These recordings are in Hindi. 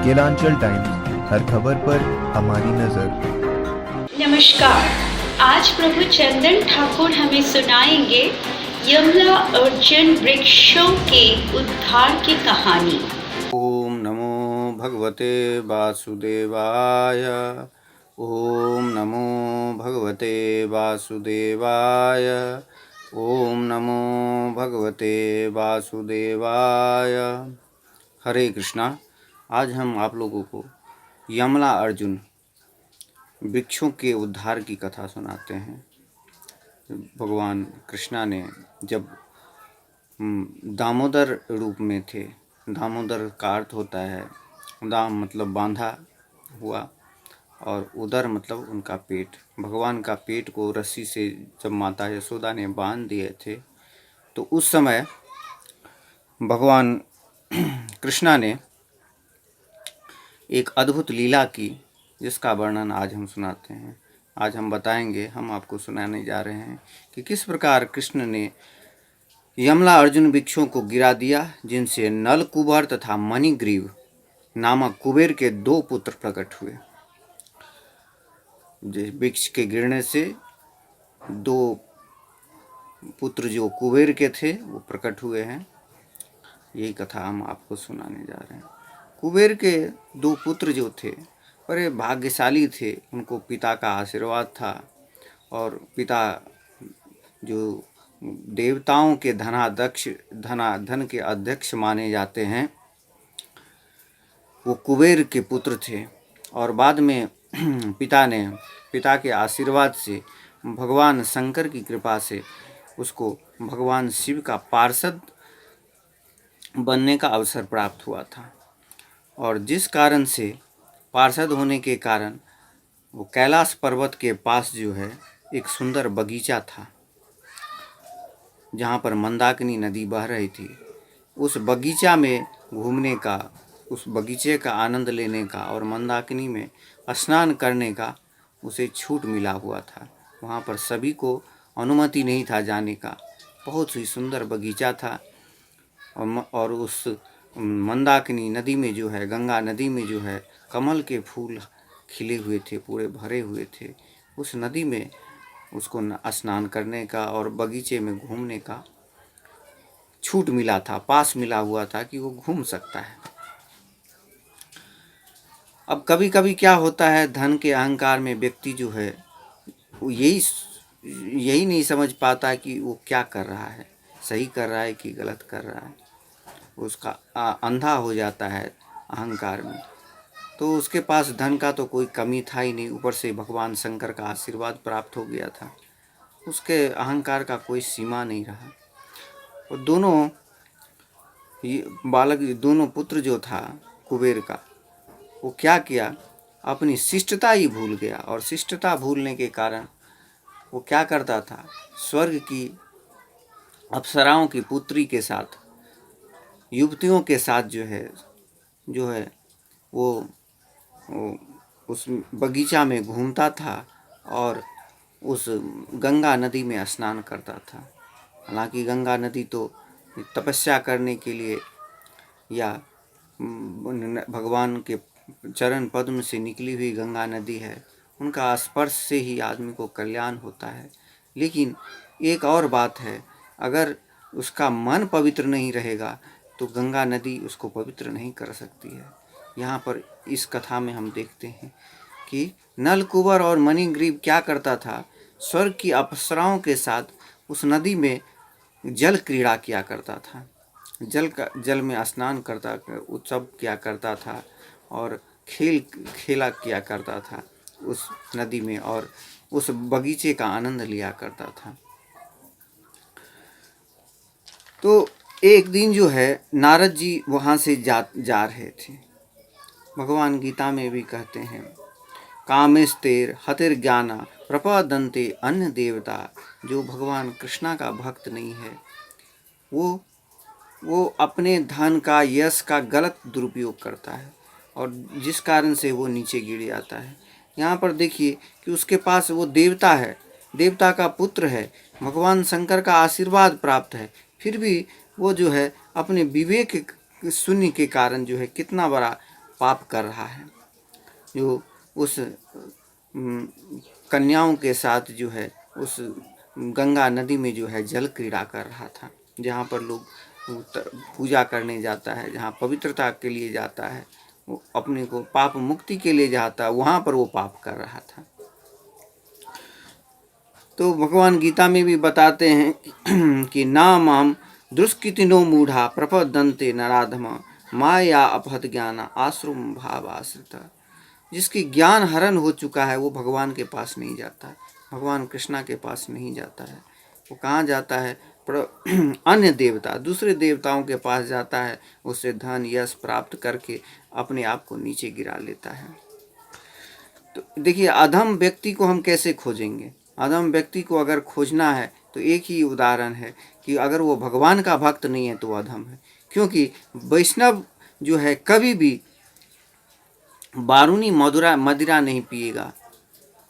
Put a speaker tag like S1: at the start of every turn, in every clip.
S1: केलांचल टाइम्स, हर खबर पर हमारी नजर।
S2: नमस्कार। आज प्रभु चंदन ठाकुर हमें सुनाएंगे यमला अर्जुन वृक्षों के उद्धार की कहानी।
S3: ओम नमो भगवते वासुदेवाय। ओम नमो भगवते वासुदेवाय। ओम नमो भगवते वासुदेवाय। हरे कृष्णा। आज हम आप लोगों को यमला अर्जुन वृक्षों के उद्धार की कथा सुनाते हैं। भगवान कृष्णा ने जब दामोदर रूप में थे, दामोदर का अर्थ होता है दाम मतलब बांधा हुआ, और उदर मतलब उनका पेट। भगवान का पेट को रस्सी से जब माता यशोदा ने बांध दिए थे, तो उस समय भगवान कृष्णा ने एक अद्भुत लीला की, जिसका वर्णन आज हम सुनाते हैं। आज हम बताएंगे, हम आपको सुनाने जा रहे हैं कि किस प्रकार कृष्ण ने यमला अर्जुन वृक्षों को गिरा दिया, जिनसे नल कुबर तथा मणिग्रीव नामक कुबेर के 2 पुत्र प्रकट हुए। वृक्ष के गिरने से 2 पुत्र जो कुबेर के थे वो प्रकट हुए हैं। यही कथा हम आपको सुनाने जा रहे हैं। कुबेर के 2 पुत्र जो थे बड़े भाग्यशाली थे। उनको पिता का आशीर्वाद था, और पिता जो देवताओं के धन के अध्यक्ष माने जाते हैं, वो कुबेर के पुत्र थे। और बाद में पिता के आशीर्वाद से, भगवान शंकर की कृपा से उसको भगवान शिव का पार्षद बनने का अवसर प्राप्त हुआ था। और जिस कारण से पार्षद होने के कारण वो कैलाश पर्वत के पास जो है एक सुंदर बगीचा था, जहाँ पर मंदाकिनी नदी बह रही थी। उस बगीचा में घूमने का, उस बगीचे का आनंद लेने का और मंदाकिनी में स्नान करने का उसे छूट मिला हुआ था। वहाँ पर सभी को अनुमति नहीं था जाने का। बहुत ही सुंदर बगीचा था, और उस मंदाकिनी नदी में जो है, गंगा नदी में जो है, कमल के फूल खिले हुए थे, पूरे भरे हुए थे। उस नदी में उसको स्नान करने का और बगीचे में घूमने का छूट मिला था, पास मिला हुआ था कि वो घूम सकता है। अब कभी कभी क्या होता है, धन के अहंकार में व्यक्ति जो है वो यही नहीं समझ पाता कि वो क्या कर रहा है, सही कर रहा है कि गलत कर रहा है। उसका अंधा हो जाता है अहंकार में। तो उसके पास धन का तो कोई कमी था ही नहीं, ऊपर से भगवान शंकर का आशीर्वाद प्राप्त हो गया था। उसके अहंकार का कोई सीमा नहीं रहा। और दोनों पुत्र जो था कुबेर का, वो क्या किया, अपनी शिष्टता ही भूल गया। और शिष्टता भूलने के कारण वो क्या करता था, स्वर्ग की अप्सराओं की पुत्री के साथ, युवतियों के साथ जो है वो उस बगीचा में घूमता था और उस गंगा नदी में स्नान करता था। हालांकि गंगा नदी तो तपस्या करने के लिए या भगवान के चरण पद्म से निकली हुई गंगा नदी है, उनका स्पर्श से ही आदमी को कल्याण होता है। लेकिन एक और बात है, अगर उसका मन पवित्र नहीं रहेगा तो गंगा नदी उसको पवित्र नहीं कर सकती है। यहाँ पर इस कथा में हम देखते हैं कि नलकुबर और मणिग्रीव क्या करता था, स्वर्ग की अप्सराओं के साथ उस नदी में जल क्रीड़ा किया करता था। जल में स्नान करता, उत्सव किया करता था और खेला किया करता था उस नदी में, और उस बगीचे का आनंद लिया करता था। तो एक दिन जो है नारद जी वहाँ से जा रहे थे। भगवान गीता में भी कहते हैं, कामेस्तेर हतिर ज्ञाना प्रपदन्ते अन्य देवता। जो भगवान कृष्णा का भक्त नहीं है, वो अपने धन का, यश का गलत दुरुपयोग करता है, और जिस कारण से वो नीचे गिर जाता है। यहाँ पर देखिए कि उसके पास वो देवता है, देवता का पुत्र है, भगवान शंकर का आशीर्वाद प्राप्त है, फिर भी वो जो है अपने विवेक शून्य के कारण जो है कितना बड़ा पाप कर रहा है, जो उस कन्याओं के साथ जो है उस गंगा नदी में जो है जल क्रीड़ा कर रहा था, जहाँ पर लोग पूजा करने जाता है, जहाँ पवित्रता के लिए जाता है, वो अपने को पाप मुक्ति के लिए जाता है, वहाँ पर वो पाप कर रहा था। तो भगवान गीता में भी बताते हैं कि ना माम दुष्कृतिनो मूढ़ा प्रपदन्ते नराधमा माया अपहत ज्ञान आश्रम भाव आश्रिता। जिसकी ज्ञान हरण हो चुका है वो भगवान के पास नहीं जाता है, भगवान कृष्णा के पास नहीं जाता है। वो कहाँ जाता है? अन्य देवता, दूसरे देवताओं के पास जाता है, उससे धन यश प्राप्त करके अपने आप को नीचे गिरा लेता है। तो देखिए, अधम व्यक्ति को हम कैसे खोजेंगे? अधम व्यक्ति को अगर खोजना है तो एक ही उदाहरण है कि अगर वो भगवान का भक्त नहीं है तो वो अधम है। क्योंकि वैष्णव जो है कभी भी बारूनी मदिरा नहीं पिएगा।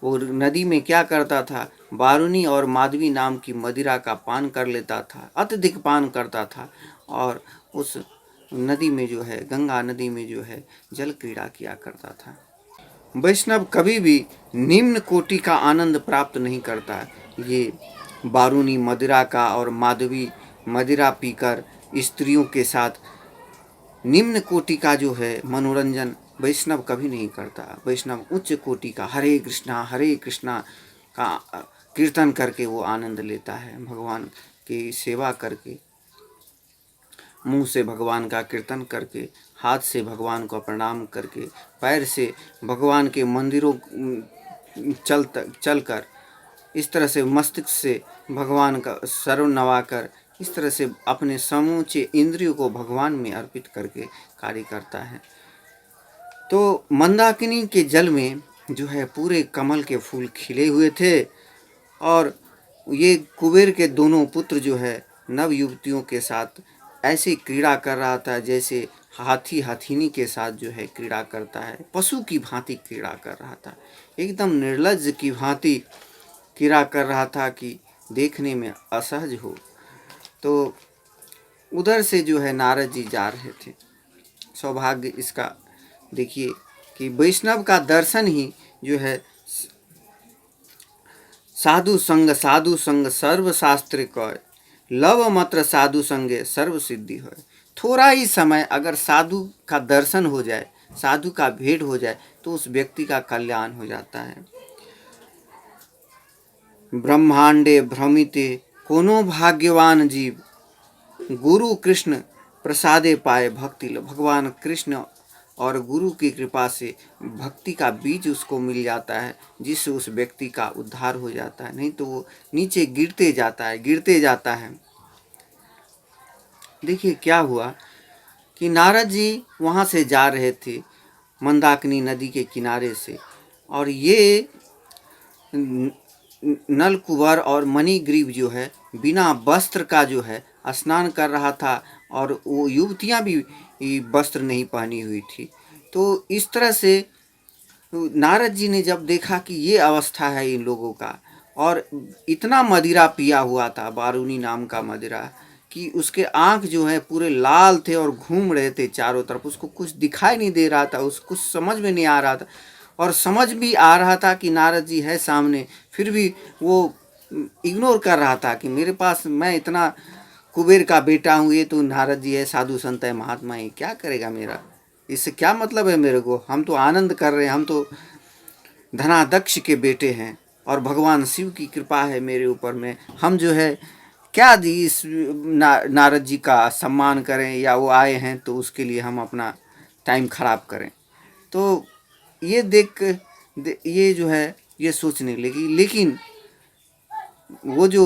S3: वो नदी में क्या करता था? बारूनी और माधवी नाम की मदिरा का पान कर लेता था, अत्यधिक पान करता था, और उस नदी में जो है, गंगा नदी में जो है जल क्रीड़ा किया करता था। वैष्णव कभी भी निम्न कोटि का आनंद प्राप्त नहीं करता। ये बारूनी मदिरा का और माधवी मदिरा पीकर स्त्रियों के साथ निम्न कोटि का जो है मनोरंजन वैष्णव कभी नहीं करता। वैष्णव उच्च कोटि का हरे कृष्णा का कीर्तन करके वो आनंद लेता है, भगवान की सेवा करके, मुंह से भगवान का कीर्तन करके, हाथ से भगवान को प्रणाम करके, पैर से भगवान के मंदिरों चलकर, इस तरह से मस्तिष्क से भगवान का सर्व नवाकर, इस तरह से अपने समूचे इंद्रियों को भगवान में अर्पित करके कार्य करता है। तो मंदाकिनी के जल में जो है पूरे कमल के फूल खिले हुए थे, और ये कुबेर के दोनों पुत्र जो है नव युवतियों के साथ ऐसे क्रीड़ा कर रहा था जैसे हाथी हथिनी के साथ जो है क्रीड़ा करता है, पशु की भांति क्रीड़ा कर रहा था, एकदम निर्लज्ज की भांति क्रीड़ा कर रहा था कि देखने में असहज हो। तो उधर से जो है नारद जी जा रहे थे। सौभाग्य इसका देखिए कि वैष्णव का दर्शन ही जो है साधु संग सर्व शास्त्र कय, लव मात्र साधु संगे सर्व सिद्धि है। थोड़ा ही समय अगर साधु का दर्शन हो जाए, साधु का भेंट हो जाए, तो उस व्यक्ति का कल्याण हो जाता है। ब्रह्मांडे भ्रमिते कोनो भाग्यवान जीव, गुरु कृष्ण प्रसादे पाए भक्ति। भगवान कृष्ण और गुरु की कृपा से भक्ति का बीज उसको मिल जाता है, जिससे उस व्यक्ति का उद्धार हो जाता है, नहीं तो वो नीचे गिरते जाता है। देखिए क्या हुआ कि नारद जी वहाँ से जा रहे थे मंदाकिनी नदी के किनारे से, और ये नलकुबर और मणिग्रीव जो है बिना वस्त्र का जो है स्नान कर रहा था, और वो युवतियाँ भी वस्त्र नहीं पहनी हुई थी। तो इस तरह से नारद जी ने जब देखा कि ये अवस्था है इन लोगों का, और इतना मदिरा पिया हुआ था, बारूनी नाम का मदिरा, कि उसके आँख जो है पूरे लाल थे और घूम रहे थे चारों तरफ, उसको कुछ दिखाई नहीं दे रहा था, उसको कुछ समझ में नहीं आ रहा था, और समझ भी आ रहा था कि नारद जी है सामने, फिर भी वो इग्नोर कर रहा था कि मेरे पास, मैं इतना कुबेर का बेटा हूँ, ये तो नारद जी है, साधु संत है, महात्मा है, क्या करेगा मेरा, इससे क्या मतलब है मेरे को, हम तो आनंद कर रहे हैं, हम तो धनाध्यक्ष के बेटे हैं और भगवान शिव की कृपा है मेरे ऊपर में, हम जो है क्या इस नारद जी का सम्मान करें, या वो आए हैं तो उसके लिए हम अपना टाइम खराब करें। तो ये देख ये जो है ये सोचने लगी। लेकिन वो जो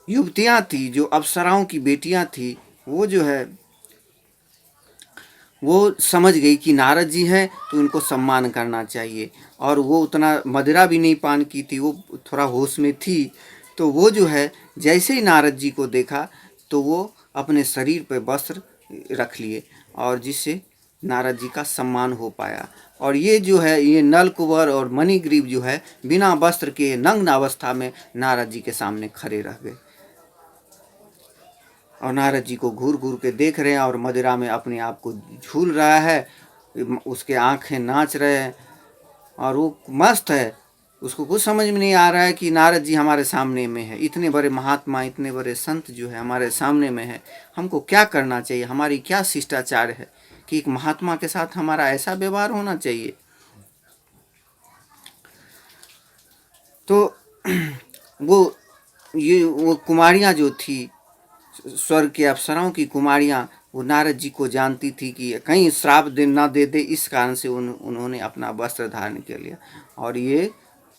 S3: युवतियाँ थी, जो अप्सराओं की बेटियाँ थी, वो जो है वो समझ गई कि नारद जी हैं तो उनको सम्मान करना चाहिए, और वो उतना मदिरा भी नहीं पान की थी, वो थोड़ा होश में थी। तो वो जो है जैसे ही नारद जी को देखा तो वो अपने शरीर पर वस्त्र रख लिए, और जिससे नारद जी का सम्मान हो पाया। और ये जो है ये नलकुबर और मणिग्रीव जो है बिना वस्त्र के नग्न अवस्था में नारद जी के सामने खड़े रह गए, और नारद जी को घूर घूर के देख रहे हैं, और मदिरा में अपने आप को झूल रहा है, उसके आँखें नाच रहे हैं और वो मस्त है। उसको कुछ समझ में नहीं आ रहा है कि नारद जी हमारे सामने में है, इतने बड़े महात्मा, इतने बड़े संत जो है हमारे सामने में है, हमको क्या करना चाहिए, हमारी क्या शिष्टाचार है कि एक महात्मा के साथ हमारा ऐसा व्यवहार होना चाहिए। तो वो कुमारियाँ जो थी, स्वर्ग के अप्सराओं की कुमारियाँ, वो नारद जी को जानती थी कि कहीं श्राप ना दे दे, इस कारण से उन्होंने अपना वस्त्र धारण कर लिया। और ये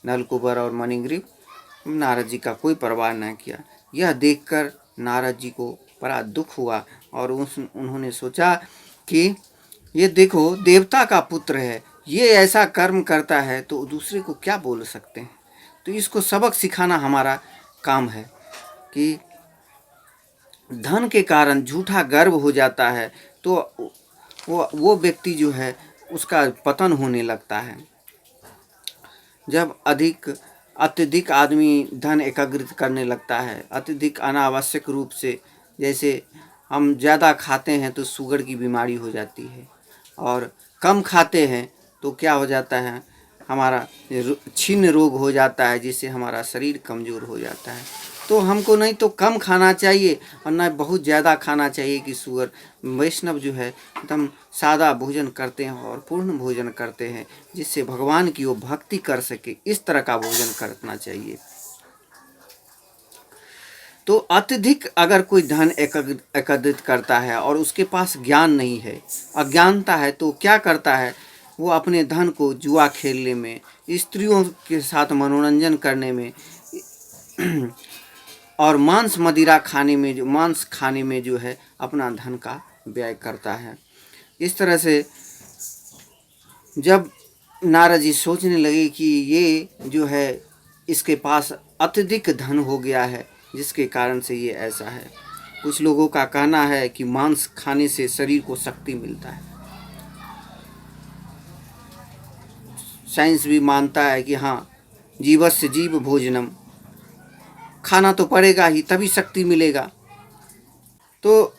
S3: नलकुबर और मणिग्रीव नारद जी का कोई परवाह न किया। यह देखकर नारद जी को बड़ा दुख हुआ और उन्होंने सोचा कि ये देखो, देवता का पुत्र है, ये ऐसा कर्म करता है तो दूसरे को क्या बोल सकते हैं। तो इसको सबक सिखाना हमारा काम है कि धन के कारण झूठा गर्व हो जाता है तो वो व्यक्ति जो है उसका पतन होने लगता है। जब अत्यधिक आदमी धन एकत्रित करने लगता है, अत्यधिक अनावश्यक रूप से, जैसे हम ज़्यादा खाते हैं तो शुगर की बीमारी हो जाती है, और कम खाते हैं तो क्या हो जाता है, हमारा छिन्न रोग हो जाता है, जिससे हमारा शरीर कमज़ोर हो जाता है। तो हमको नहीं तो कम खाना चाहिए और न बहुत ज़्यादा खाना चाहिए कि शुगर। वैष्णव जो है एकदम सादा भोजन करते हैं और पूर्ण भोजन करते हैं, जिससे भगवान की वो भक्ति कर सके, इस तरह का भोजन करना चाहिए। तो अत्यधिक अगर कोई धन एकत्रित करता है और उसके पास ज्ञान नहीं है, अज्ञानता है, तो क्या करता है, वो अपने धन को जुआ खेलने में, स्त्रियों के साथ मनोरंजन करने में और मांस खाने में जो है अपना धन का व्यय करता है। इस तरह से जब नारद जी सोचने लगे कि ये जो है इसके पास अत्यधिक धन हो गया है, जिसके कारण से ये ऐसा है। कुछ लोगों का कहना है कि मांस खाने से शरीर को शक्ति मिलता है। साइंस भी मानता है कि हाँ, जीवस्य जीव भोजनम, खाना तो पड़ेगा ही तभी शक्ति मिलेगा। तो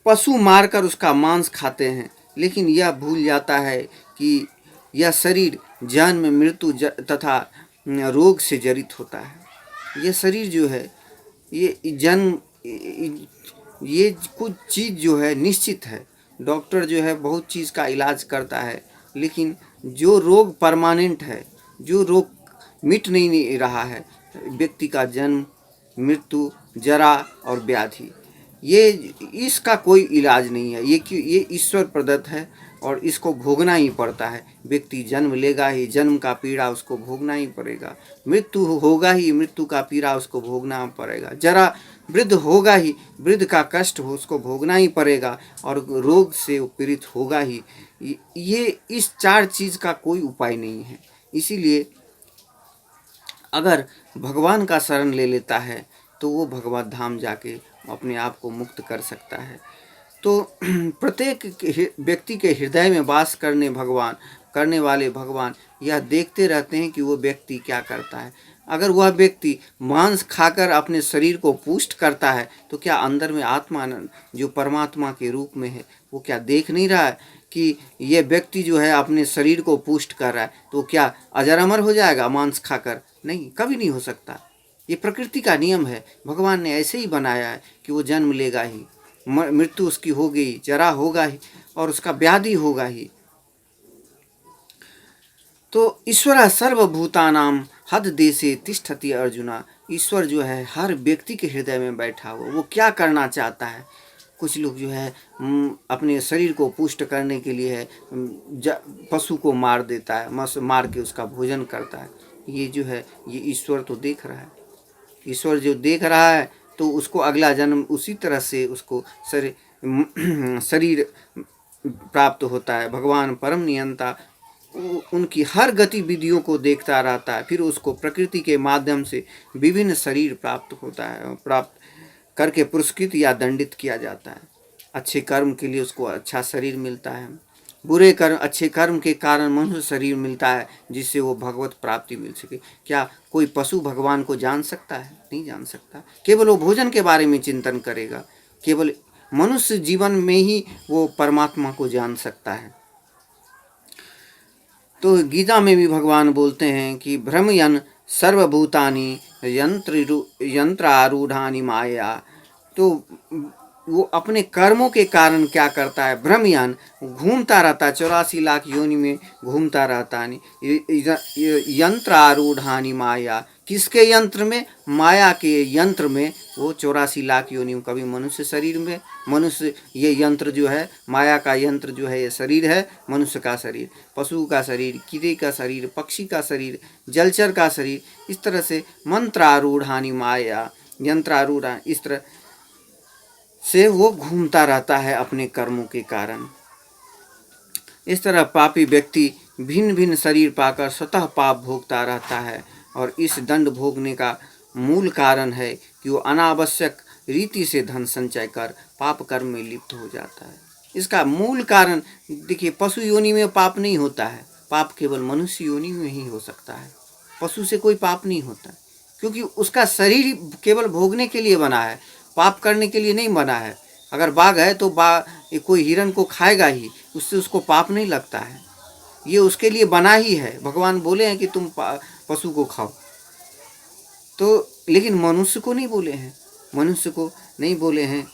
S3: पशु मारकर उसका मांस खाते हैं, लेकिन यह भूल जाता है कि यह शरीर जन्म, मृत्यु तथा रोग से जड़ित होता है। यह शरीर जो है, ये कुछ चीज़ जो है निश्चित है। डॉक्टर जो है बहुत चीज़ का इलाज करता है, लेकिन जो रोग परमानेंट है, जो रोग मिट नहीं रहा है, व्यक्ति का जन्म, मृत्यु, जरा और व्याधि, ये इसका कोई इलाज नहीं है। ये ईश्वर प्रदत्त है और इसको भोगना ही पड़ता है। व्यक्ति जन्म लेगा ही, जन्म का पीड़ा उसको भोगना ही पड़ेगा। मृत्यु होगा ही, मृत्यु का पीड़ा उसको भोगना पड़ेगा। जरा, वृद्ध होगा ही, वृद्ध का कष्ट हो उसको भोगना ही पड़ेगा, और रोग से पीड़ित होगा ही। ये इस 4 चीज़ का कोई उपाय नहीं है। इसीलिए अगर भगवान का शरण ले लेता है तो वो भगवत धाम जाके अपने आप को मुक्त कर सकता है। तो प्रत्येक व्यक्ति के हृदय में वास करने वाले भगवान यह देखते रहते हैं कि वो व्यक्ति क्या करता है। अगर वह व्यक्ति मांस खाकर अपने शरीर को पुष्ट करता है तो क्या अंदर में आत्मा जो परमात्मा के रूप में है वो क्या देख नहीं रहा है कि ये व्यक्ति जो है अपने शरीर को पुष्ट कर रहा है, तो क्या अजर अमर हो जाएगा मांस खाकर? नहीं, कभी नहीं हो सकता। ये प्रकृति का नियम है, भगवान ने ऐसे ही बनाया है कि वो जन्म लेगा ही, मृत्यु उसकी होगी, जरा होगा ही और उसका व्याधि होगा ही। तो ईश्वर सर्वभूतानां हद देशे तिष्ठति अर्जुना। ईश्वर जो है हर व्यक्ति के हृदय में बैठा हुआ, वो क्या करना चाहता है। कुछ लोग जो है अपने शरीर को पुष्ट करने के लिए पशु को मार देता है, मार के उसका भोजन करता है। ये जो है ये ईश्वर तो देख रहा है। ईश्वर जो देख रहा है तो उसको अगला जन्म उसी तरह से उसको शरीर प्राप्त होता है। भगवान परम नियंता उनकी हर गतिविधियों को देखता रहता है, फिर उसको प्रकृति के माध्यम से विभिन्न शरीर प्राप्त होता है, प्राप्त करके पुरस्कृत या दंडित किया जाता है। अच्छे कर्म के लिए उसको अच्छा शरीर मिलता है, अच्छे कर्म के कारण मनुष्य शरीर मिलता है, जिससे वो भगवत प्राप्ति मिल सके। क्या कोई पशु भगवान को जान सकता है? नहीं जान सकता। केवल वो भोजन के बारे में चिंतन करेगा, केवल मनुष्य जीवन में ही वो परमात्मा को जान सकता है। तो गीता में भी भगवान बोलते हैं कि भ्रमयन् सर्वभूतानि यंत्रारूढ़ानि माया। तो वो अपने कर्मों के कारण क्या करता है, भ्रमयन् घूमता रहता है, 84 लाख योनि में घूमता रहता है। यंत्रारूढ़ानि माया, किसके यंत्र में, माया के यंत्र में वो 84 लाख योनि में, कभी मनुष्य शरीर में, मनुष्य ये यंत्र जो है, माया का यंत्र जो है, ये शरीर है, मनुष्य का शरीर, पशु का शरीर, कीड़े का शरीर, पक्षी का शरीर, जलचर का शरीर, इस तरह से मंत्रारूढ़ानि माया, यंत्रारूढ़, इस तरह से वो घूमता रहता है अपने कर्मों के कारण। इस तरह पापी व्यक्ति भिन्न भिन्न शरीर पाकर स्वतः पाप भोगता रहता है, और इस दंड भोगने का मूल कारण है कि वो अनावश्यक रीति से धन संचय कर पाप कर्म में लिप्त हो जाता है। इसका मूल कारण देखिए, पशु योनि में पाप नहीं होता है, पाप केवल मनुष्य योनि में ही हो सकता है। पशु से कोई पाप नहीं होता, क्योंकि उसका शरीर केवल भोगने के लिए बना है, पाप करने के लिए नहीं बना है। अगर बाघ है तो कोई हिरण को खाएगा ही, उससे उसको पाप नहीं लगता है, ये उसके लिए बना ही है। भगवान बोले हैं कि तुम पशु को खाओ, तो लेकिन मनुष्य को नहीं बोले हैं, मनुष्य को नहीं बोले हैं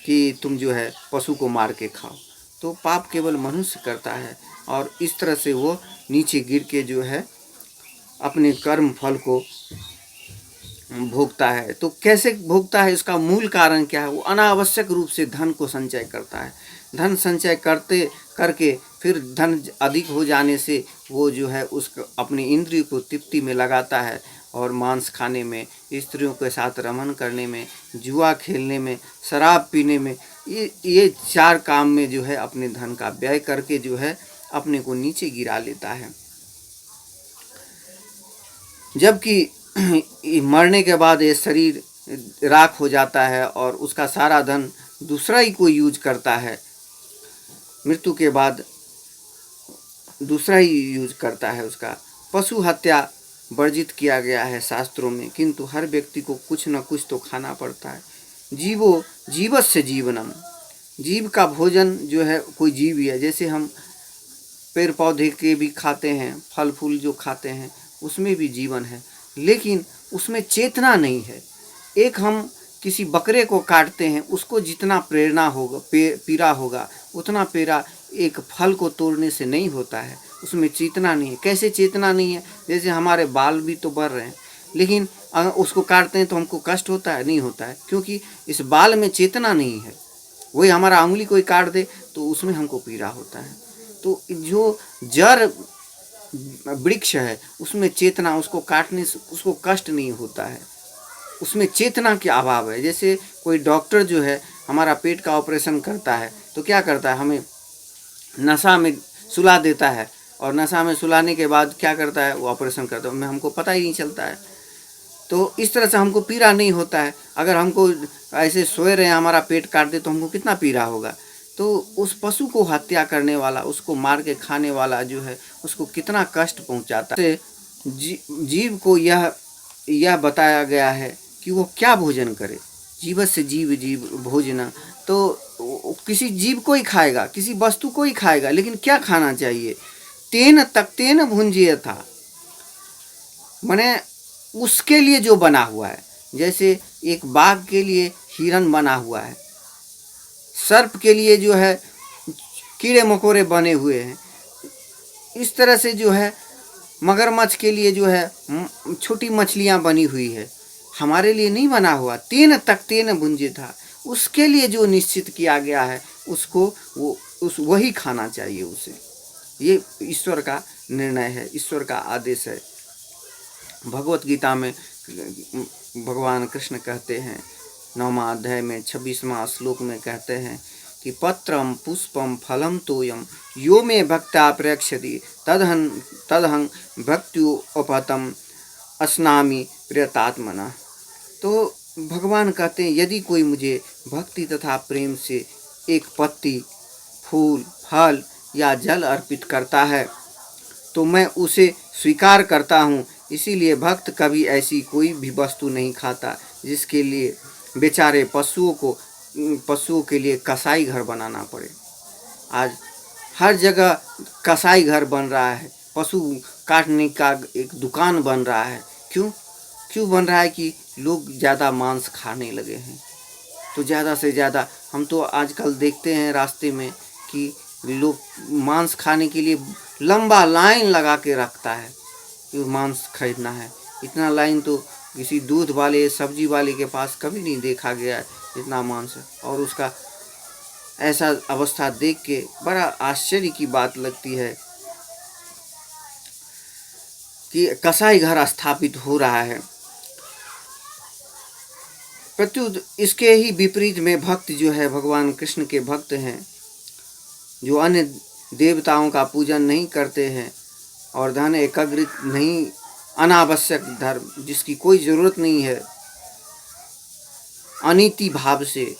S3: कि तुम जो है पशु को मार के खाओ। तो पाप केवल मनुष्य करता है, और इस तरह से वो नीचे गिर के जो है अपने कर्म फल को भोगता है। तो कैसे भोगता है, इसका मूल कारण क्या है, वो अनावश्यक रूप से धन को संचय करता है। धन संचय करके फिर धन अधिक हो जाने से वो जो है उसको अपनी इंद्रिय को तृप्ति में लगाता है, और मांस खाने में, स्त्रियों के साथ रमन करने में, जुआ खेलने में, शराब पीने में, ये 4 काम में जो है अपने धन का व्यय करके जो है अपने को नीचे गिरा लेता है। जबकि मरने के बाद ये शरीर राख हो जाता है, और उसका सारा धन दूसरा ही कोई यूज करता है, मृत्यु के बाद दूसरा ही यूज करता है उसका। पशु हत्या वर्जित किया गया है शास्त्रों में, किंतु हर व्यक्ति को कुछ न कुछ तो खाना पड़ता है। जीवस्य जीवनम, जीव का भोजन जो है कोई जीव ही है। जैसे हम पेड़ पौधे के भी खाते हैं, फल फूल जो खाते हैं, उसमें भी जीवन है, लेकिन उसमें चेतना नहीं है। एक हम किसी बकरे को काटते हैं, उसको जितना प्रेरणा होगा, पीड़ा होगा, उतना पीड़ा एक फल को तोड़ने से नहीं होता है, उसमें चेतना नहीं है। कैसे चेतना नहीं है, जैसे हमारे बाल भी तो बढ़ रहे हैं, लेकिन अगर उसको काटते हैं तो हमको कष्ट होता है, नहीं होता है, क्योंकि इस बाल में चेतना नहीं है। वही हमारा उंगली कोई काट दे तो उसमें हमको पीड़ा होता है। तो जो जड़ वृक्ष है उसमें चेतना, उसको काटने से उसको कष्ट नहीं होता है, उसमें चेतना के अभाव है। जैसे कोई डॉक्टर जो है हमारा पेट का ऑपरेशन करता है तो क्या करता है, हमें नशा में सुला देता है, और नशा में सुलाने के बाद क्या करता है, वो ऑपरेशन करता है, हमको पता ही नहीं चलता है। तो इस तरह से हमको पीड़ा नहीं होता है। अगर हमको ऐसे सोए रहे हमारा पेट काट दे तो हमको कितना पीड़ा होगा। तो उस पशु को हत्या करने वाला, उसको मार के खाने वाला जो है उसको कितना कष्ट पहुंचाता है। जीव को यह बताया गया है कि वो क्या भोजन करे। जीवस्य जीव भोजना, तो किसी जीव को ही खाएगा, किसी वस्तु को ही खाएगा, लेकिन क्या खाना चाहिए, तेन भुंजिए था, माने उसके लिए जो बना हुआ है। जैसे एक बाघ के लिए हिरण बना हुआ है, सर्प के लिए जो है कीड़े मकोड़े बने हुए हैं, इस तरह से जो है मगरमच्छ के लिए जो है छोटी मछलियां बनी हुई है, हमारे लिए नहीं बना हुआ। तेन भुंजे था, उसके लिए जो निश्चित किया गया है उसको वही खाना चाहिए उसे। ये ईश्वर का निर्णय है, ईश्वर का आदेश है। भगवत गीता में भगवान कृष्ण कहते हैं 9वां अध्याय में 26वां श्लोक में कहते हैं कि पत्रम पुष्पम फलम तोयम यो मे भक्ता प्रयक्षति तदहं भक्त्युपहतम अस्नामि प्रियतात्मना। तो भगवान कहते हैं यदि कोई मुझे भक्ति तथा प्रेम से एक पत्ती, फूल, फल या जल अर्पित करता है तो मैं उसे स्वीकार करता हूँ। इसीलिए भक्त कभी ऐसी कोई भी वस्तु नहीं खाता जिसके लिए बेचारे पशुओं के लिए कसाई घर बनाना पड़े। आज हर जगह कसाई घर बन रहा है, पशु काटने का एक दुकान बन रहा है। क्यों बन रहा है कि लोग ज़्यादा मांस खाने लगे हैं। तो ज़्यादा से ज़्यादा हम तो आजकल देखते हैं रास्ते में कि लोग मांस खाने के लिए लंबा लाइन लगा के रखता है कि मांस खरीदना है। इतना लाइन तो किसी दूध वाले सब्जी वाले के पास कभी नहीं देखा गया है, इतना मांस है। और उसका ऐसा अवस्था देख के बड़ा आश्चर्य की बात लगती है कि कसाई घर स्थापित हो रहा है। प्रत्युत इसके ही विपरीत में भक्त जो है, भगवान कृष्ण के भक्त हैं, जो अन्य देवताओं का पूजन नहीं करते हैं और धन एकत्रित नहीं, अनावश्यक धर्म जिसकी कोई ज़रूरत नहीं है, अनीति भाव से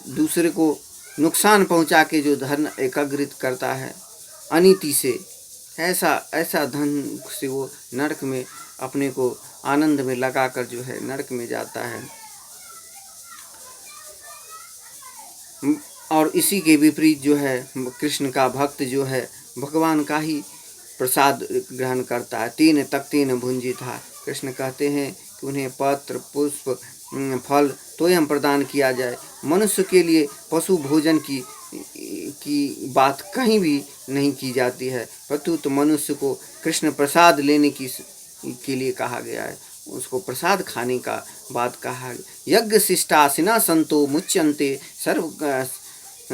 S3: दूसरे को नुकसान पहुंचा के जो धन एकत्रित करता है अनीति से, ऐसा धन से वो नरक में अपने को आनंद में लगाकर जो है नरक में जाता है। और इसी के विपरीत जो है कृष्ण का भक्त जो है भगवान का ही प्रसाद ग्रहण करता है। तीन तख्तेन भुंजिता, कृष्ण कहते हैं कि उन्हें पत्र पुष्प फल तो हम प्रदान किया जाए। मनुष्य के लिए पशु भोजन की बात कहीं भी नहीं की जाती है, प्रत्युत मनुष्य को कृष्ण प्रसाद लेने के लिए कहा गया है, उसको प्रसाद खाने का बात कहा है। यज्ञ शिष्टासिना संतो मुच्यन्ते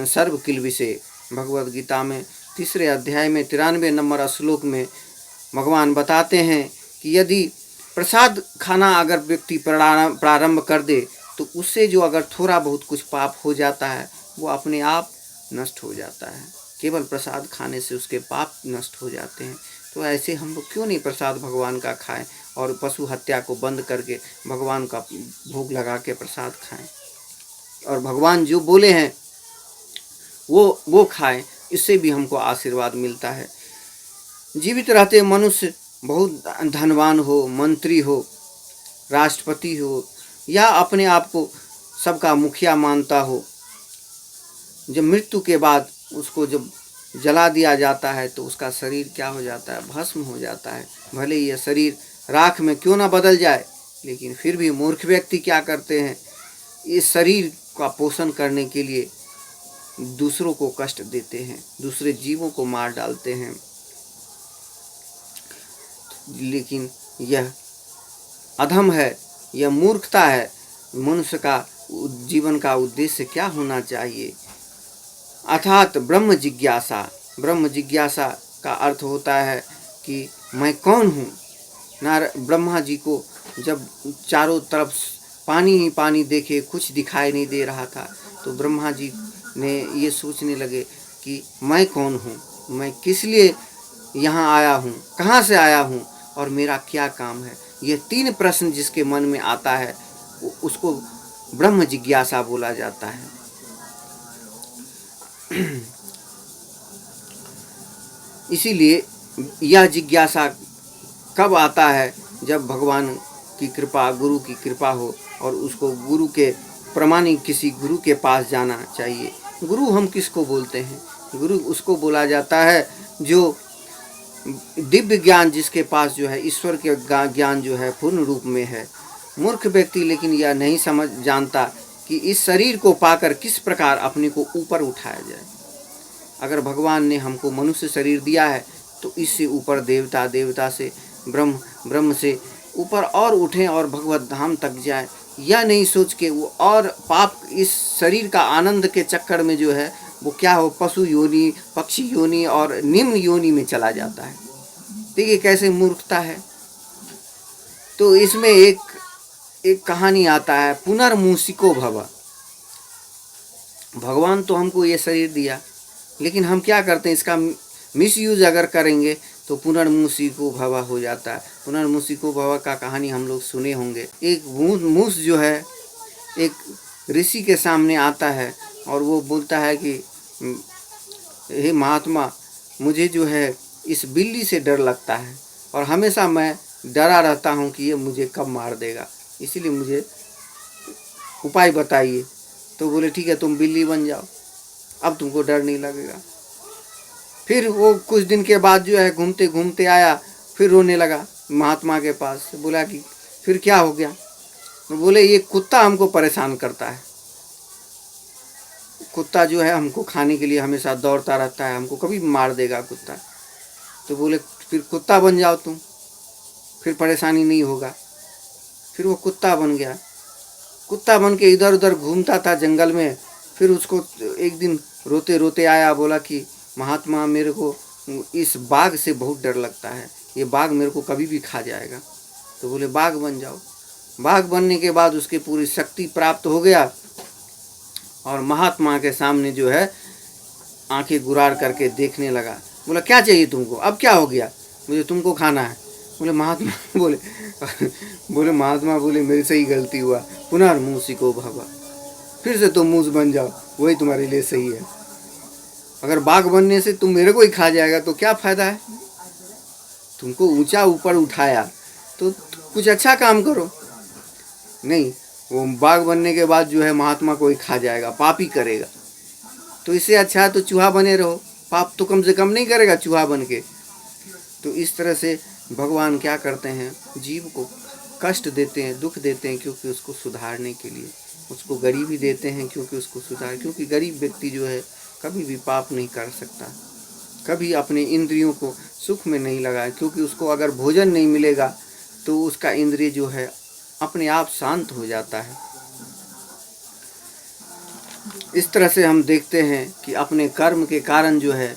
S3: सर्व किल्बिषे, भगवद गीता में 3 अध्याय में 93 नंबर श्लोक में भगवान बताते हैं कि यदि प्रसाद खाना अगर व्यक्ति प्रारंभ कर दे तो उससे जो अगर थोड़ा बहुत कुछ पाप हो जाता है वो अपने आप नष्ट हो जाता है। केवल प्रसाद खाने से उसके पाप नष्ट हो जाते हैं। तो ऐसे हम लोग क्यों नहीं प्रसाद भगवान का खाएं और पशु हत्या को बंद करके भगवान का भोग लगा के प्रसाद खाएं और भगवान जो बोले हैं वो खाएं, इससे भी हमको आशीर्वाद मिलता है। जीवित रहते मनुष्य बहुत धनवान हो, मंत्री हो, राष्ट्रपति हो या अपने आप को सबका मुखिया मानता हो, जब मृत्यु के बाद उसको जब जला दिया जाता है तो उसका शरीर क्या हो जाता है, भस्म हो जाता है। भले ही यह शरीर राख में क्यों ना बदल जाए, लेकिन फिर भी मूर्ख व्यक्ति क्या करते हैं, इस शरीर का पोषण करने के लिए दूसरों को कष्ट देते हैं, दूसरे जीवों को मार डालते हैं। लेकिन यह अधम है, यह मूर्खता है। मनुष्य का जीवन का उद्देश्य क्या होना चाहिए, अर्थात ब्रह्म जिज्ञासा। ब्रह्म जिज्ञासा का अर्थ होता है कि मैं कौन हूँ। ब्रह्मा जी को जब चारों तरफ पानी ही पानी देखे, कुछ दिखाई नहीं दे रहा था, तो ब्रह्मा जी ने ये सोचने लगे कि मैं कौन हूँ, मैं किस लिए यहाँ आया हूँ, कहाँ से आया हूँ और मेरा क्या काम है। ये 3 प्रश्न जिसके मन में आता है उसको ब्रह्म जिज्ञासा बोला जाता है। इसीलिए यह जिज्ञासा कब आता है, जब भगवान की कृपा, गुरु की कृपा हो और उसको गुरु के प्रमाणिक किसी गुरु के पास जाना चाहिए। गुरु हम किसको बोलते हैं, गुरु उसको बोला जाता है जो दिव्य ज्ञान, जिसके पास जो है ईश्वर के ज्ञान जो है पूर्ण रूप में है। मूर्ख व्यक्ति लेकिन यह नहीं जानता कि इस शरीर को पाकर किस प्रकार अपने को ऊपर उठाया जाए। अगर भगवान ने हमको मनुष्य शरीर दिया है तो इससे ऊपर देवता, देवता से ब्रह्म, ब्रह्म से ऊपर और उठें और भगवत धाम तक जाए। यह नहीं सोच के वो और पाप, इस शरीर का आनंद के चक्कर में जो है वो क्या हो, पशु योनि, पक्षी योनि और निम्न योनि में चला जाता है। देखिए कैसे मूर्खता है। तो इसमें एक कहानी आता है, पुनर्मूषिको भव। भगवान तो हमको ये शरीर दिया, लेकिन हम क्या करते हैं, इसका मिसयूज अगर करेंगे तो पुनर्मूषिको भव हो जाता है। पुनर्मूषिको भव का कहानी हम लोग सुने होंगे। एक मूस जो है एक ऋषि के सामने आता है और वो बोलता है कि हे महात्मा, मुझे जो है इस बिल्ली से डर लगता है और हमेशा मैं डरा रहता हूँ कि ये मुझे कब मार देगा, इसीलिए मुझे उपाय बताइए। तो बोले ठीक है, तुम बिल्ली बन जाओ, अब तुमको डर नहीं लगेगा। फिर वो कुछ दिन के बाद जो है घूमते घूमते आया, फिर रोने लगा महात्मा के पास। बोला कि फिर क्या हो गया? तो बोले ये कुत्ता हमको परेशान करता है, कुत्ता जो है हमको खाने के लिए हमेशा दौड़ता रहता है, हमको कभी मार देगा कुत्ता। तो बोले फिर कुत्ता बन जाओ तुम, फिर परेशानी नहीं होगा। फिर वो कुत्ता बन गया, कुत्ता बन के इधर उधर घूमता था जंगल में। फिर उसको एक दिन रोते रोते आया, बोला कि महात्मा मेरे को इस बाघ से बहुत डर लगता है, ये बाघ मेरे को कभी भी खा जाएगा। तो बोले बाघ बन जाओ। बाघ बनने के बाद उसके पूरी शक्ति प्राप्त हो गया और महात्मा के सामने जो है आंखें गुरार करके देखने लगा। बोला क्या चाहिए तुमको? अब क्या हो गया? मुझे तुमको खाना है। बोले महात्मा बोले महात्मा बोले मेरे से ही गलती हुआ, पुनर्मुंह सिको भवा, फिर से तुम मूस बन जाओ, वही तुम्हारे लिए सही है। अगर बाघ बनने से तुम मेरे को ही खा जाएगा तो क्या फायदा है? तुमको ऊंचा ऊपर उठाया तो कुछ अच्छा काम करो। नहीं, वो बाघ बनने के बाद जो है महात्मा को ही खा जाएगा, पाप ही करेगा। तो इससे अच्छा है तो चूहा बने रहो, पाप तो कम से कम नहीं करेगा चूहा बन के। तो इस तरह से भगवान क्या करते हैं, जीव को कष्ट देते हैं, दुख देते हैं, क्योंकि उसको सुधारने के लिए। उसको गरीबी देते हैं क्योंकि उसको सुधार, क्योंकि गरीब व्यक्ति जो है कभी भी पाप नहीं कर सकता, कभी अपने इंद्रियों को सुख में नहीं लगाए, क्योंकि उसको अगर भोजन नहीं मिलेगा तो उसका इंद्रिय जो है अपने आप शांत हो जाता है। इस तरह से हम देखते हैं कि अपने कर्म के कारण जो है,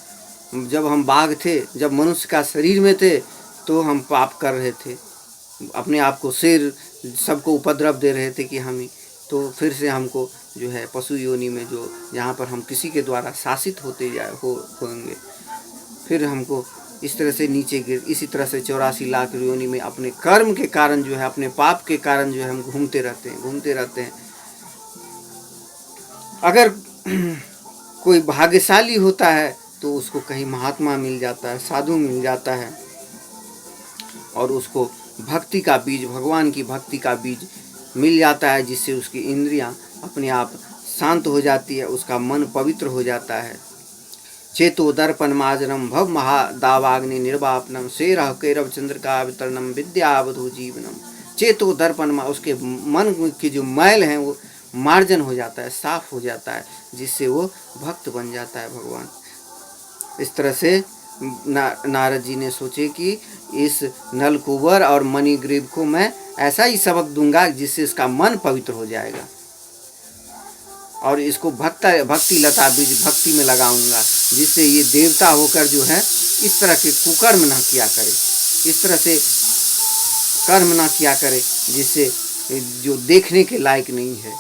S3: जब हम बाघ थे, जब मनुष्य का शरीर में थे तो हम पाप कर रहे थे, अपने आप को शेर सबको उपद्रव दे रहे थे कि हम ही, तो फिर से हमको जो है पशु योनि में जो यहाँ पर हम किसी के द्वारा शासित होते होंगे, फिर हमको इस तरह से नीचे गिर, इसी तरह से 84 लाख योनि में अपने कर्म के कारण जो है, अपने पाप के कारण जो है हम घूमते रहते हैं। अगर कोई भाग्यशाली होता है तो उसको कहीं महात्मा मिल जाता है, साधु मिल जाता है, और उसको भक्ति का बीज, भगवान की भक्ति का बीज मिल जाता है, जिससे उसकी इंद्रियां अपने आप शांत हो जाती है, उसका मन पवित्र हो जाता है। चेतो दर्पण माजनम भव महादावाग्नि निर्वापनम शेरह कैरव चंद्र का वितरणम विद्यावधु जीवनम। चेतो दर्पण, उसके मन की जो मैल है वो मार्जन हो जाता है, साफ हो जाता है, जिससे वो भक्त बन जाता है भगवान। इस तरह से नारद जी ने सोचे कि इस नलकुबर और मणिग्रीव को मैं ऐसा ही सबक दूंगा जिससे इसका मन पवित्र हो जाएगा, और इसको भक्ति लता बीज भक्ति में लगाऊंगा, जिससे ये देवता होकर जो है इस तरह के कुकर्म ना किया करे, इस तरह से कर्म ना किया करे जिससे जो देखने के लायक नहीं है,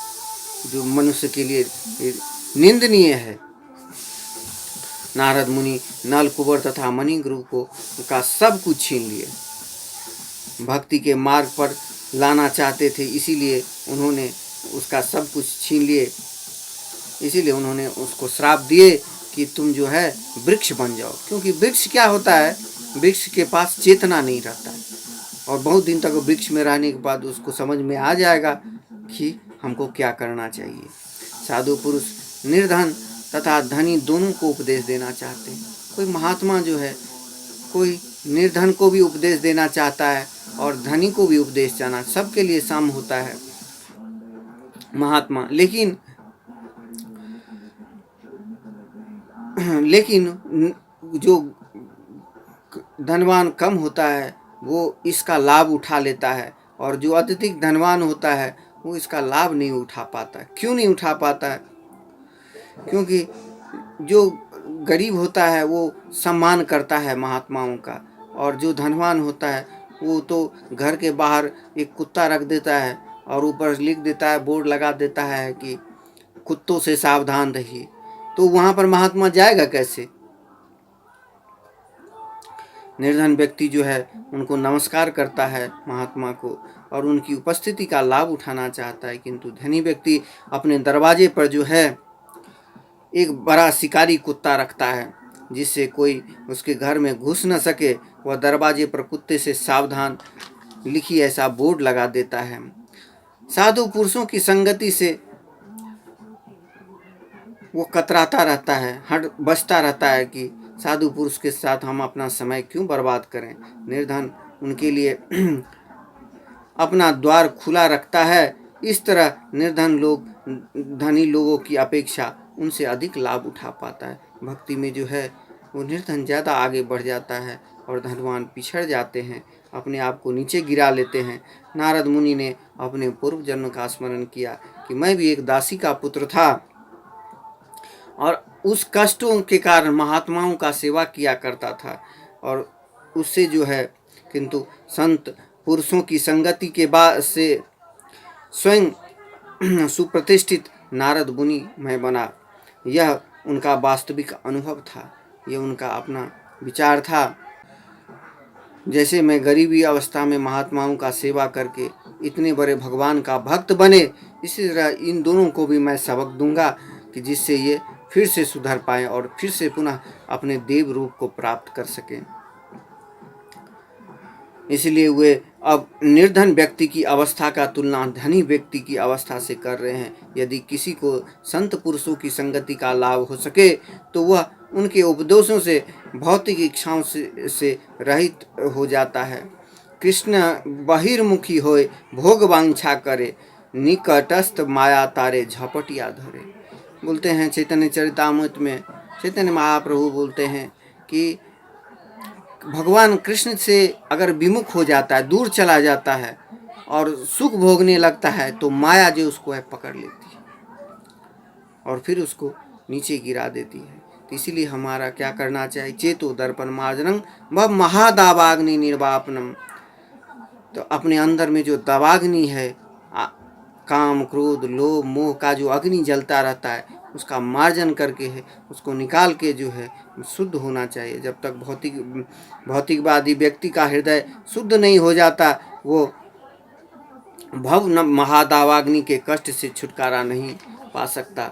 S3: जो मनुष्य के लिए निंदनीय है। नारद मुनि नलकुबर तथा मणिग्रीव को का सब कुछ छीन लिए, भक्ति के मार्ग पर लाना चाहते थे, इसीलिए उन्होंने उसका सब कुछ छीन लिए। इसीलिए उन्होंने उसको श्राप दिए कि तुम जो है वृक्ष बन जाओ, क्योंकि वृक्ष क्या होता है, वृक्ष के पास चेतना नहीं रहता है, और बहुत दिन तक वृक्ष में रहने के बाद उसको समझ में आ जाएगा कि हमको क्या करना चाहिए। साधु पुरुष निर्धन तथा धनी दोनों को उपदेश देना चाहते हैं। कोई महात्मा जो है, कोई निर्धन को भी उपदेश देना चाहता है और धनी को भी उपदेश चाहना, सबके लिए सम होता है महात्मा। लेकिन जो धनवान कम होता है वो इसका लाभ उठा लेता है, और जो अत्यधिक धनवान होता है वो इसका लाभ नहीं उठा पाता है। क्यों नहीं उठा पाता है? क्योंकि जो गरीब होता है वो सम्मान करता है महात्माओं का, और जो धनवान होता है वो तो घर के बाहर एक कुत्ता रख देता है और ऊपर लिख देता है, बोर्ड लगा देता है कि कुत्तों से सावधान रहिए। तो वहाँ पर महात्मा जाएगा कैसे? निर्धन व्यक्ति जो है उनको नमस्कार करता है महात्मा को, और उनकी उपस्थिति का लाभ उठाना चाहता है, किंतु धनी व्यक्ति अपने दरवाजे पर जो है एक बड़ा शिकारी कुत्ता रखता है, जिससे कोई उसके घर में घुस न सके। वह दरवाजे पर कुत्ते से सावधान लिखी ऐसा बोर्ड लगा देता है। साधु पुरुषों की संगति से वो कतराता रहता है, हट बचता रहता है कि साधु पुरुष के साथ हम अपना समय क्यों बर्बाद करें। निर्धन उनके लिए अपना द्वार खुला रखता है। इस तरह निर्धन लोग धनी लोगों की अपेक्षा उनसे अधिक लाभ उठा पाता है। भक्ति में जो है वो निर्धन ज़्यादा आगे बढ़ जाता है और धनवान पिछड़ जाते हैं, अपने आप को नीचे गिरा लेते हैं। नारद मुनि ने अपने पूर्व जन्म का स्मरण किया कि मैं भी एक दासी का पुत्र था और उस कष्टों के कारण महात्माओं का सेवा किया करता था और उससे जो है किंतु संत पुरुषों की संगति के बाद से स्वयं सुप्रतिष्ठित नारद मुनि मैं बना। यह उनका वास्तविक अनुभव था, यह उनका अपना विचार था। जैसे मैं गरीबी अवस्था में महात्माओं का सेवा करके इतने बड़े भगवान का भक्त बने, इसी तरह इन दोनों को भी मैं सबक दूंगा कि जिससे ये फिर से सुधर पाएं और फिर से पुनः अपने देव रूप को प्राप्त कर सकें। इसलिए वे अब निर्धन व्यक्ति की अवस्था का तुलना धनी व्यक्ति की अवस्था से कर रहे हैं। यदि किसी को संत पुरुषों की संगति का लाभ हो सके तो वह उनके उपदेशों से भौतिक इच्छाओं से रहित हो जाता है। कृष्ण बहिर्मुखी होए भोग वांछा करे, निकटस्थ माया तारे झपटिया धरे। बोलते हैं चैतन्य चरितामृत में चैतन्य महाप्रभु बोलते हैं कि भगवान कृष्ण से अगर विमुख हो जाता है, दूर चला जाता है और सुख भोगने लगता है तो माया जो उसको है पकड़ लेती है और फिर उसको नीचे गिरा देती है। तो इसीलिए हमारा क्या करना चाहिए, चेतो दर्पण मार्जनम व महादावाग्नि निर्वापनम। तो अपने अंदर में जो दावाग्नि है, काम क्रोध लोभ मोह का जो अग्नि जलता रहता है, उसका मार्जन करके है उसको निकाल के जो है शुद्ध होना चाहिए। जब तक भौतिकवादी व्यक्ति का हृदय शुद्ध नहीं हो जाता, वो भव महादावाग्नि के कष्ट से छुटकारा नहीं पा सकता।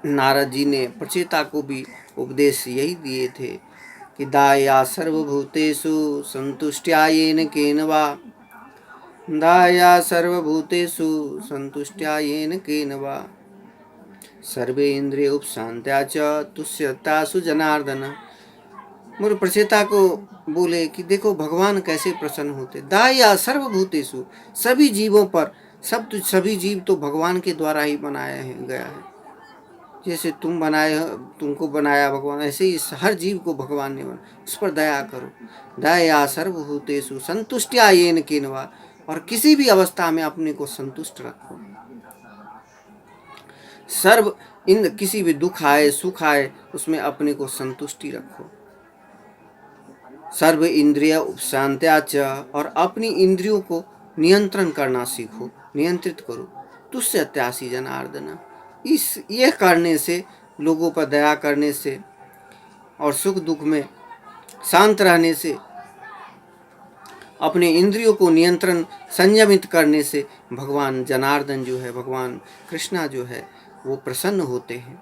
S3: नारद जी ने प्रचेता को भी उपदेश यही दिए थे कि दाया सर्वभूतेषु संतुष्ट्या येन केन वा, दाया सर्वभूतेषु संतुष्ट्या येन केन वा, सर्वे इंद्रिय उपशांत्या च तुष्यतासु जनार्दन। मोर प्रचेता को बोले कि देखो भगवान कैसे प्रसन्न होते। दाया सर्वभूतेषु, सभी जीवों पर, सभी जीव तो भगवान के द्वारा ही बनाया गया है। जैसे तुमको बनाया भगवान, ऐसे ही हर जीव को भगवान ने बनाया, उस पर दया करो। दया सर्वभूतेषु संतुष्ट्या येन केन वा, और किसी भी अवस्था में अपने को संतुष्ट रखो। किसी भी दुख आए सुख आए उसमें अपने को संतुष्टि रखो। सर्व इंद्रिय उपशांत्या च, और अपनी इंद्रियों को नियंत्रण करना सीखो, नियंत्रित करो। तुष्यत्यासि जनार्दन, ये करने से, लोगों पर दया करने से और सुख दुख में शांत रहने से, अपने इंद्रियों को नियंत्रण संयमित करने से भगवान जनार्दन जो है, भगवान कृष्णा जो है वो प्रसन्न होते हैं।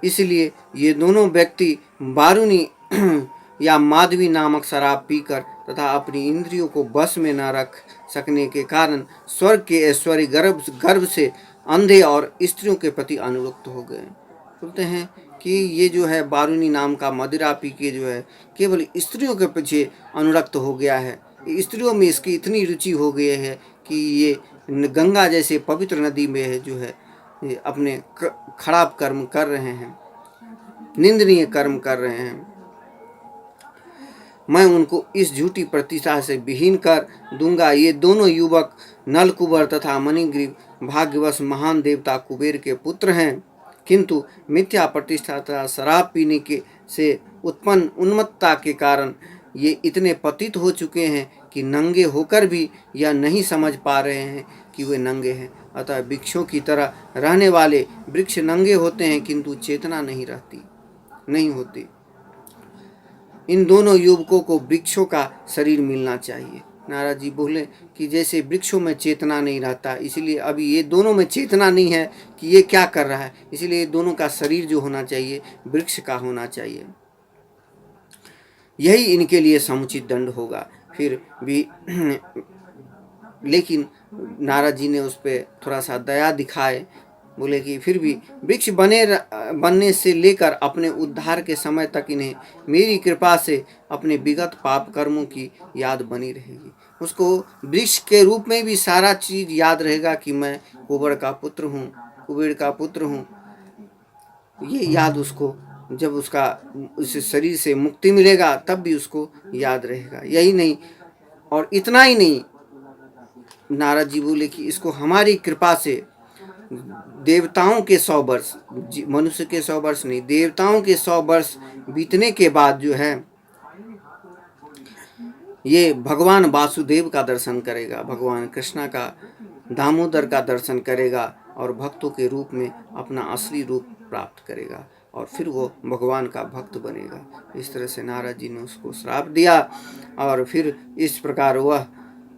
S3: इसलिए ये दोनों व्यक्ति बारूनी या माधवी नामक शराब पीकर तथा अपनी इंद्रियों को बस में न रख सकने के कारण स्वर्ग के ऐश्वर्य गर्भ से अंधे और स्त्रियों के प्रति अनुरक्त हो गए। बोलते हैं कि ये जो है बारूनी नाम का मदिरा पी के जो है केवल स्त्रियों के पीछे अनुरक्त हो गया है। स्त्रियों में इसकी इतनी रुचि हो गई है कि ये गंगा जैसे पवित्र नदी में है जो है अपने खराब कर्म कर रहे हैं, निंदनीय कर्म कर रहे हैं। मैं उनको इस झूठी प्रतिष्ठा से विहीन कर दूंगा। ये दोनों युवक नलकुबर तथा मणिग्रीव भाग्यवश महान देवता कुबेर के पुत्र हैं, किंतु मिथ्या प्रतिष्ठा तथा शराब पीने के से उत्पन्न उन्मत्तता के कारण ये इतने पतित हो चुके हैं कि नंगे होकर भी यह नहीं समझ पा रहे हैं कि वे नंगे हैं। अतः वृक्षों की तरह रहने वाले वृक्ष नंगे होते हैं किंतु चेतना नहीं होती। इन दोनों युवकों को वृक्षों का शरीर मिलना चाहिए। नारद जी बोले कि जैसे वृक्षों में चेतना नहीं रहता, इसलिए अभी ये दोनों में चेतना नहीं है कि ये क्या कर रहा है, इसलिए ये दोनों का शरीर जो होना चाहिए वृक्ष का होना चाहिए। यही इनके लिए समुचित दंड होगा। फिर भी लेकिन नारद जी ने उस पर थोड़ा सा दया दिखाए बोले कि फिर भी वृक्ष बनने से लेकर अपने उद्धार के समय तक इन्हें मेरी कृपा से अपने विगत पाप कर्मों की याद बनी रहेगी। उसको वृक्ष के रूप में भी सारा चीज याद रहेगा कि मैं कुबेर का पुत्र हूँ। ये याद उसको जब उसका उस शरीर से मुक्ति मिलेगा तब भी उसको याद रहेगा। यही नहीं और इतना ही नहीं, नारद जी बोले कि इसको हमारी कृपा से देवताओं के 100 वर्ष, मनुष्य के 100 वर्ष नहीं, देवताओं के 100 वर्ष बीतने के बाद जो है ये भगवान वासुदेव का दर्शन करेगा, भगवान कृष्णा का, दामोदर का दर्शन करेगा और भक्तों के रूप में अपना असली रूप प्राप्त करेगा और फिर वो भगवान का भक्त बनेगा। इस तरह से नारद जी ने उसको श्राप दिया और फिर इस प्रकार वह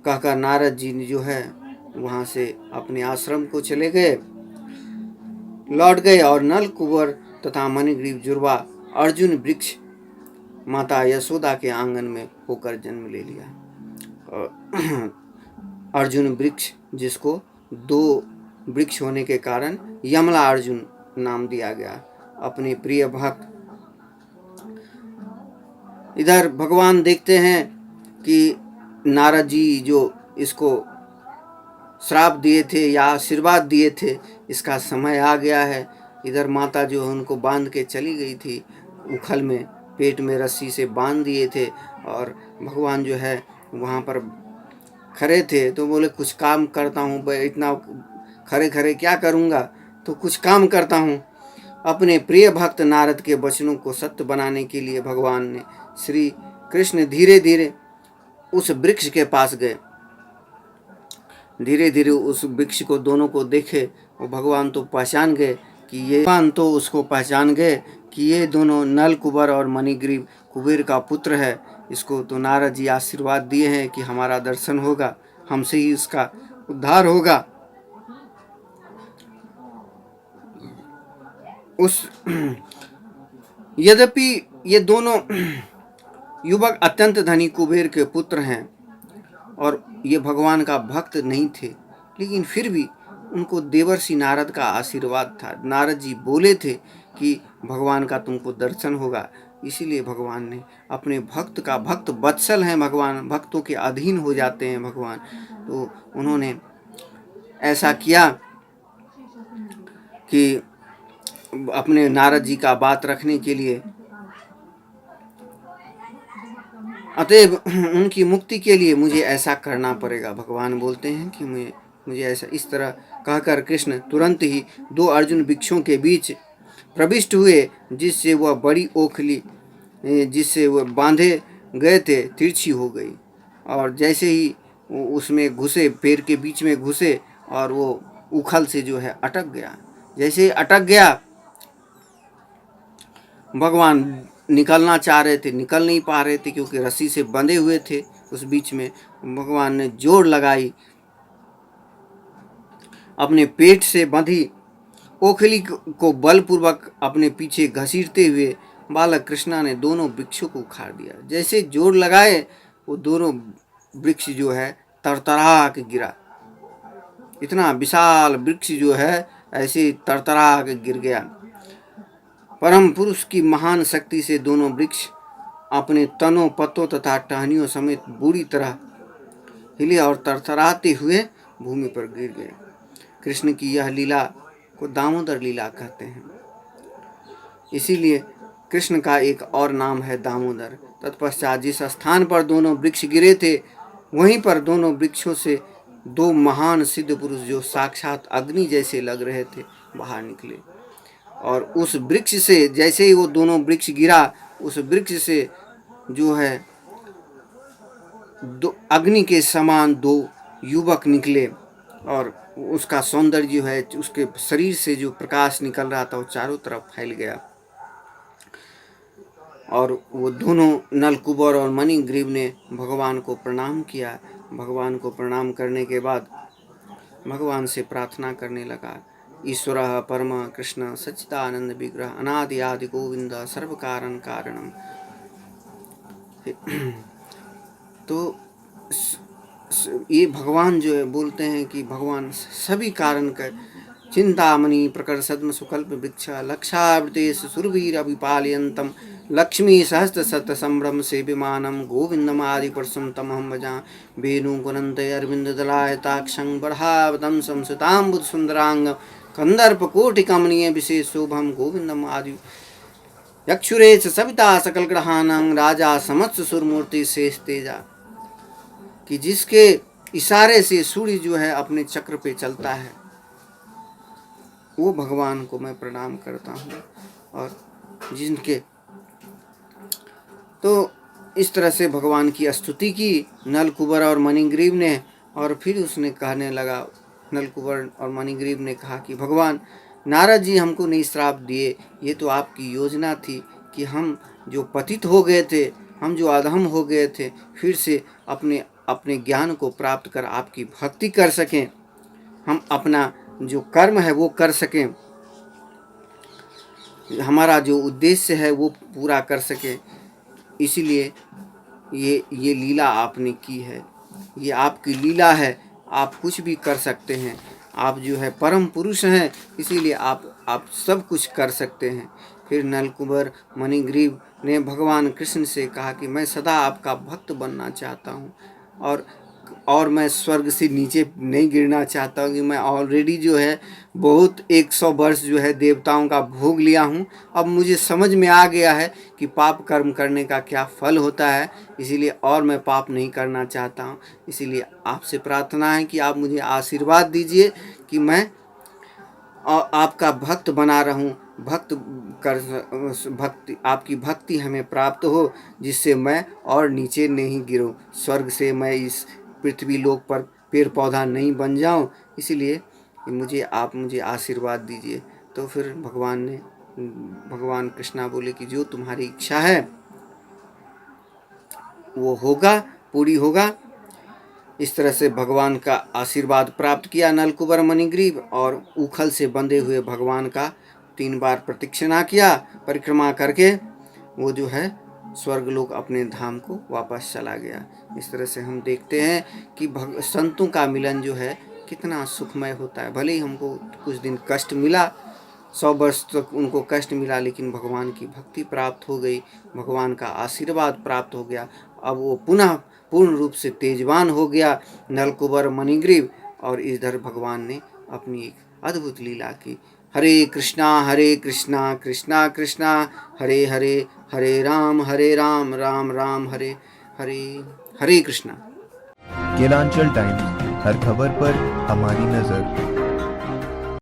S3: कहकर नारद जी ने जो है वहाँ से अपने आश्रम को चले गए, लौट गए और नल कुंवर तथा मणिग्रीव जुड़वा अर्जुन वृक्ष माता यशोदा के आंगन में होकर जन्म ले लिया। अर्जुन वृक्ष, जिसको 2 वृक्ष होने के कारण यमला अर्जुन नाम दिया गया, अपने प्रिय भक्त। इधर भगवान देखते हैं कि नारद जी जो इसको श्राप दिए थे या आशीर्वाद दिए थे, इसका समय आ गया है। इधर माता जो है उनको बांध के चली गई थी उखल में, पेट में रस्सी से बांध दिए थे और भगवान जो है वहाँ पर खड़े थे। तो बोले कुछ काम करता हूँ, इतना खड़े खड़े क्या करूँगा, तो कुछ काम करता हूँ। अपने प्रिय भक्त नारद के वचनों को सत्य बनाने के लिए भगवान ने श्री कृष्ण धीरे धीरे उस वृक्ष के पास गए। धीरे धीरे उस वृक्ष को दोनों को देखे और भगवान तो पहचान गए कि ये दोनों नल कुबर और मणिग्रीव कुबेर का पुत्र है। इसको तो नारद जी आशीर्वाद दिए हैं कि हमारा दर्शन होगा, हमसे ही उसका उद्धार होगा। यद्यपि ये दोनों युवक अत्यंत धनी कुबेर के पुत्र हैं और ये भगवान का भक्त नहीं थे, लेकिन फिर भी उनको देवर्षि नारद का आशीर्वाद था। नारद जी बोले थे कि भगवान का तुमको दर्शन होगा, इसीलिए भगवान ने अपने भक्त का, भक्त वत्सल हैं भगवान, भक्तों के अधीन हो जाते हैं भगवान, तो उन्होंने ऐसा किया कि अपने नारद जी का बात रखने के लिए, अतएव उनकी मुक्ति के लिए मुझे ऐसा करना पड़ेगा। भगवान बोलते हैं कि मुझे ऐसा, इस तरह कहकर कृष्ण तुरंत ही 2 अर्जुन वृक्षों के बीच प्रविष्ट हुए, जिससे वह बड़ी ओखली जिससे वह बांधे गए थे तिरछी हो गई और जैसे ही उसमें घुसे, पेड़ के बीच में घुसे और वो उखल से जो है अटक गया। जैसे ही अटक गया, भगवान निकलना चाह रहे थे, निकल नहीं पा रहे थे क्योंकि रस्सी से बंधे हुए थे। उस बीच में भगवान ने जोर लगाई, अपने पेट से बंधी ओखली को बलपूर्वक अपने पीछे घसीटते हुए बालक कृष्णा ने दोनों वृक्षों को उखाड़ दिया। जैसे जोर लगाए वो दोनों वृक्ष जो है तरतरा के गिरा। इतना विशाल वृक्ष जो है ऐसे तरतरा के गिर गया। परम पुरुष की महान शक्ति से दोनों वृक्ष अपने तनों, पत्तों तथा टहनियों समेत बुरी तरह हिले और तरतराते हुए भूमि पर गिर गए। कृष्ण की यह लीला को दामोदर लीला कहते हैं। इसीलिए कृष्ण का एक और नाम है दामोदर। तत्पश्चात जिस स्थान पर दोनों वृक्ष गिरे थे, वहीं पर दोनों वृक्षों से 2 महान सिद्ध पुरुष जो साक्षात अग्नि जैसे लग रहे थे बाहर निकले और उस वृक्ष से, जैसे ही वो दोनों वृक्ष गिरा, उस वृक्ष से जो है अग्नि के समान 2 युवक निकले और उसका सौंदर्य जो है, उसके शरीर से जो प्रकाश निकल रहा था वो चारों तरफ फैल गया और वो दोनों नलकुबर और मणिग्रीव ने भगवान को प्रणाम किया। भगवान को प्रणाम करने के बाद भगवान से प्रार्थना करने लगा, ईश्वरः परम कृष्ण सच्चिदानंद विग्रह अनादि आदि गोविंद सर्व कारण कारणम। तो ये भगवान जो है बोलते हैं कि भगवान सभी कारण का चिंतामणि प्रकर सद्म सुकल्प वृक्ष लक्षावृतेश सुरवीर अभिपालयन्तम लक्ष्मी सहस्त्र सत संभ्रम से विमानम गोविंदम आदि परसम तमहम भजा वेणु गुणंत अरविंद दलायताक्षं बर्हावतम संसताम्बुद सुंदरांग कंदर्प कोटि कमनीय विशेष शोभम गोविंदम आदि यक्षुरेश सविता सकल ग्रहानं राजा समस्त सुरमूर्ति शेष तेजा। कि जिसके इशारे से सूर्य जो है अपने चक्र पे चलता है, वो भगवान को मैं प्रणाम करता हूँ। और जिनके तो इस तरह से भगवान की स्तुति की नलकुबर और मणिग्रीव ने। और फिर उसने कहने लगा, नलकुबर और मणिग्रीव ने कहा कि भगवान नारद जी हमको नहीं श्राप दिए, ये तो आपकी योजना थी कि हम जो पतित हो गए थे, हम जो अधम हो गए थे, फिर से अपने अपने ज्ञान को प्राप्त कर आपकी भक्ति कर सकें, हम अपना जो कर्म है वो कर सकें, हमारा जो उद्देश्य है वो पूरा कर सकें। इसीलिए ये लीला आपने की है, ये आपकी लीला है, आप कुछ भी कर सकते हैं, आप जो है परम पुरुष हैं, इसीलिए आप सब कुछ कर सकते हैं। फिर नलकुबर मणिग्रीव ने भगवान कृष्ण से कहा कि मैं सदा आपका भक्त बनना चाहता हूँ और मैं स्वर्ग से नीचे नहीं गिरना चाहता हूँ कि मैं ऑलरेडी जो है बहुत 100 वर्ष जो है देवताओं का भोग लिया हूँ। अब मुझे समझ में आ गया है कि पाप कर्म करने का क्या फल होता है, इसीलिए और मैं पाप नहीं करना चाहता हूँ। इसीलिए आपसे प्रार्थना है कि आप मुझे आशीर्वाद दीजिए कि मैं आपका भक्त बना रहूं, भक्ति आपकी भक्ति हमें प्राप्त हो, जिससे मैं और नीचे नहीं गिरूं, स्वर्ग से मैं इस पृथ्वी लोक पर पेड़ पौधा नहीं बन जाऊं। इसीलिए आप मुझे आशीर्वाद दीजिए। तो फिर भगवान कृष्णा बोले कि जो तुम्हारी इच्छा है वो होगा, पूरी होगा। इस तरह से भगवान का आशीर्वाद प्राप्त किया नलकुबर मणिग्रीव, और उखल से बंधे हुए भगवान का 3 बार प्रदक्षिणा किया। परिक्रमा करके वो जो है स्वर्गलोक अपने धाम को वापस चला गया। इस तरह से हम देखते हैं कि संतों का मिलन जो है कितना सुखमय होता है। भले ही हमको कुछ दिन कष्ट मिला, 100 वर्ष तक उनको कष्ट मिला, लेकिन भगवान की भक्ति प्राप्त हो गई, भगवान का आशीर्वाद प्राप्त हो गया। अब वो पुनः पूर्ण रूप से तेजवान हो गया नलकुबर मणिग्रीव, और इधर भगवान ने अपनी एक अद्भुत लीला की। हरे कृष्णा कृष्णा कृष्णा हरे हरे, हरे राम राम राम हरे हरे। हरे कृष्णा।
S1: केलांचल टाइम्स, हर खबर पर हमारी नजर।